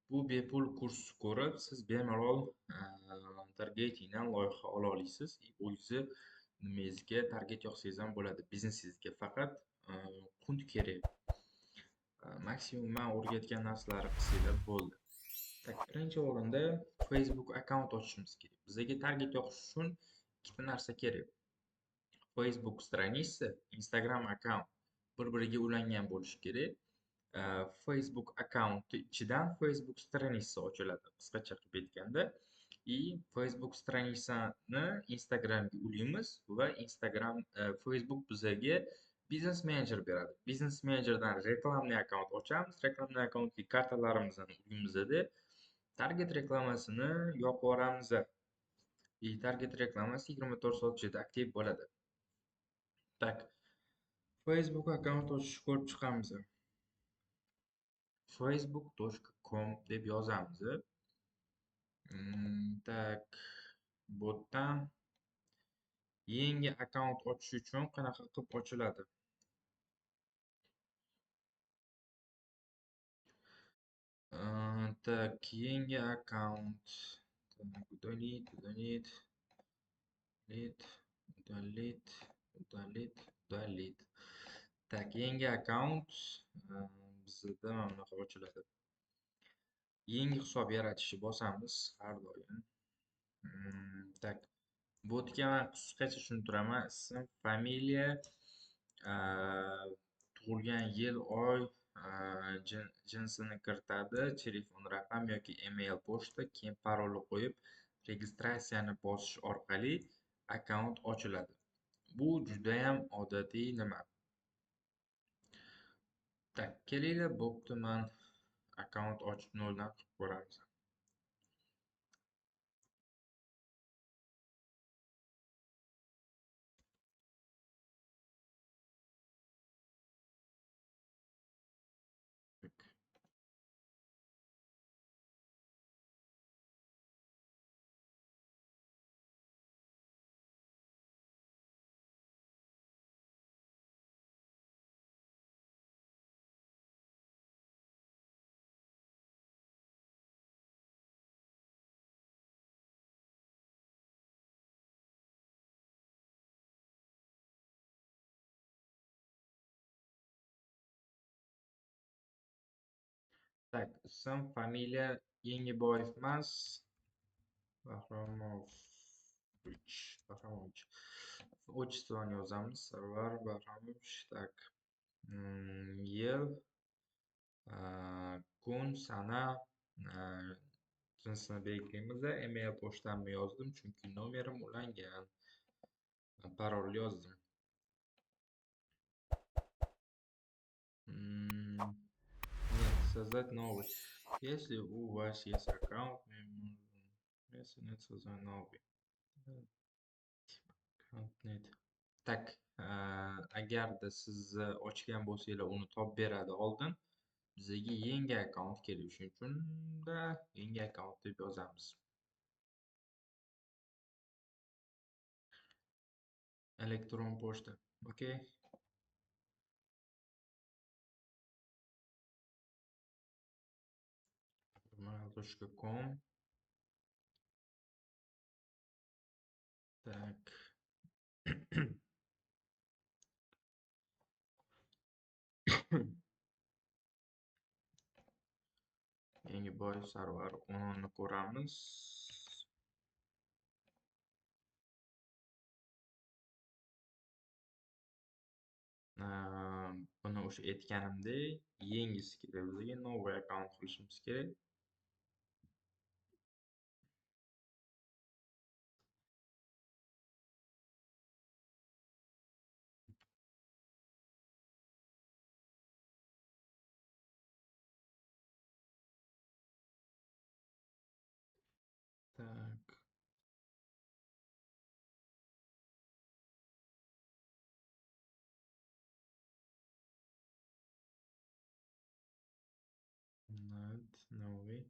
Bu bepul kurs ko'rib, siz bemalol targetingdan loyiha ola olasiz. O'zi nimangizga target yoqsangiz ham bo'ladi. Biznesingizga faqat qunt kerak. Maksimum man o'rgatgan narsalarni qilsanglar bo'ldi. Tak, birinchi o'rinda Facebook akkaunt ochishimiz kerak. Bizga target yoqish uchun ikkita narsa kerak. Facebook stranitsa, Instagram akkaunt bir-biriga ulangan bo'lishi kerak. Facebook akkaunti ichidan Facebook stranitsa ochiladi, qisqacha qilib aytganda. Facebook stranitsani Instagramga ulaymiz va Facebook bizga biznes menejer beradi. Biznes menejerdan reklamli akkaunt ochamiz, reklamli akkauntga kartalarimizni ulaymiz-da, target reklamasini yoqib yuboramiz. Target reklamasi 24 soat ichida aktiv bo'ladi. Tak, Facebook akkaunt ochishni ko'rib chiqamiz. facebook.com deb yozamiz. Tak, bu yerdan yangi akkaunt ochish uchun qanaqa qilib ochiladi? Tak, yangi akkaunt. Удалить. Tak, yangi akkaunt bizda mana bunaqa ochiladi. Yangi hisob yaratishni bosamiz har doim. Tak, bu yerga men qisqacha tushuntiraman. Ism, familiya, tug'ilgan yil, oy, jinsini kiritadi, telefon raqam yoki email pochta, keyin parolni qo'yib, registratsiyani bosish orqali akkaunt ochiladi. Bu juda ham odatiy nima. Tak, kelinglar, bo'pti, men akkaunt ochib noldan qilib ko'ramiz. Tak, ism, familiya Yengiboyev emas, Bahromovich. Отчествoni yozamiz. Sarvar Bahromovich. Tak, yil, kun, sana, jinsini belgilaymiz. Email pochtamni yozdim, chunki nomerim ulangan. Parol yozdim. Нет, создать новый. Если у вас есть аккаунт, если нет, создать новый. Аккаунт нет. Tak, agarda siz ochgan bo'lsanglar, uni topib beradi oldin. Bizga yangi akkaunt kerak, shuning uchun yangi akkaunt deb yozamiz. Elektron pochta. Okay. gmail.com. Tak. Yengiboyev Sarvar 10 ni ko'ramiz. Buni o'sha aytganimdek, yangisi kerak bizga, новый akkaunt qilishimiz kerak. Tak. Новый.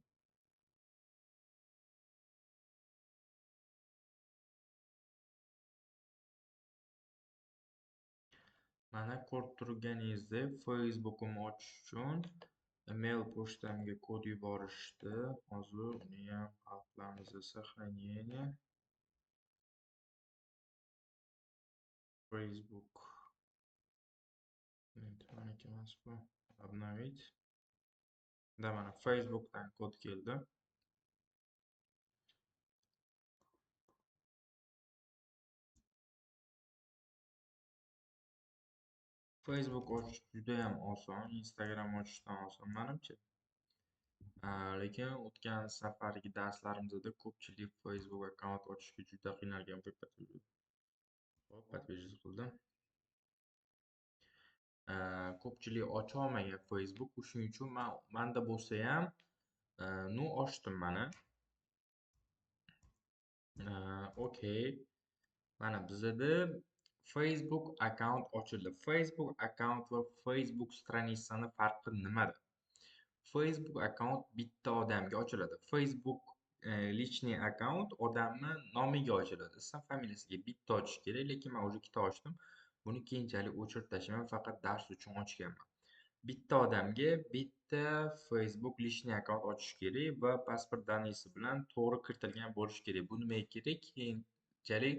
Mana ko'rib turganingizdek, Facebook'imni ochish uchun email pochtamga kod yuborishdi. Hozir uni ham hal qilamiz. Сохранение. Facebook. Meniki emas bu. Обновить. Da mana Facebookdan kod keldi. Facebook ochish juda ham oson, Instagram ochishdan oson menimcha. Lekin o'tgan safargi darslarimizda ko'pchilik Facebook akkaunt ochishga juda qiynalgan. Hop, подписчик qildim. Ko'pchilik ocha olmagan Facebook, shuning uchun menda bo'lsa ham ochdim mana. Okey. Mana bizda Facebook akkaunt ochildi. Facebook akkaunt va Facebook stranitsani farqi nimada? Facebook akkaunt bitta odamga ochiladi. Facebook lichniy akkaunt odamni nomiga ochiladi. Ism familiyasiga bitta ochish kerak, lekin men уже ikkita ochdim. Buni keyinchalik o'chirib tashlayman, faqat dars uchun ochganman. Bitta odamga bitta Facebook lichniy akkaunt ochish kerak va pasport daniyasi bilan to'g'ri kiritilgan bo'lishi kerak. Bu nimaga kerak? Keyinchalik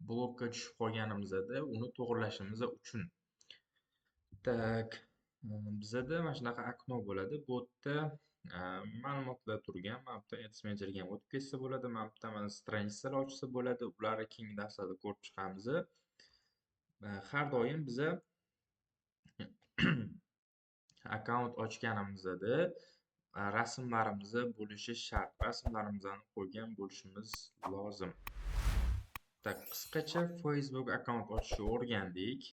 blokka tushib qolganimizda uni to'g'rilashimiz uchun. Tak, bizda mana shunaqa okno bo'ladi. Bu yerda ma'lumotlar turgan. Mana bu yerda Ads Manager'ga ham o'tib ketsa bo'ladi. Mana bu yerda mana stranitsalar ochsa bo'ladi. Ularni keyingi darslarda ko'rib chiqamiz. Har doim biza akkaunt ochganimizda rasmlarimiz bo'lishi shart. Rasmlarimizni qo'ygan bo'lishimiz lozim. Tak, qisqacha Facebook akkaunt ochishni o'rgandik.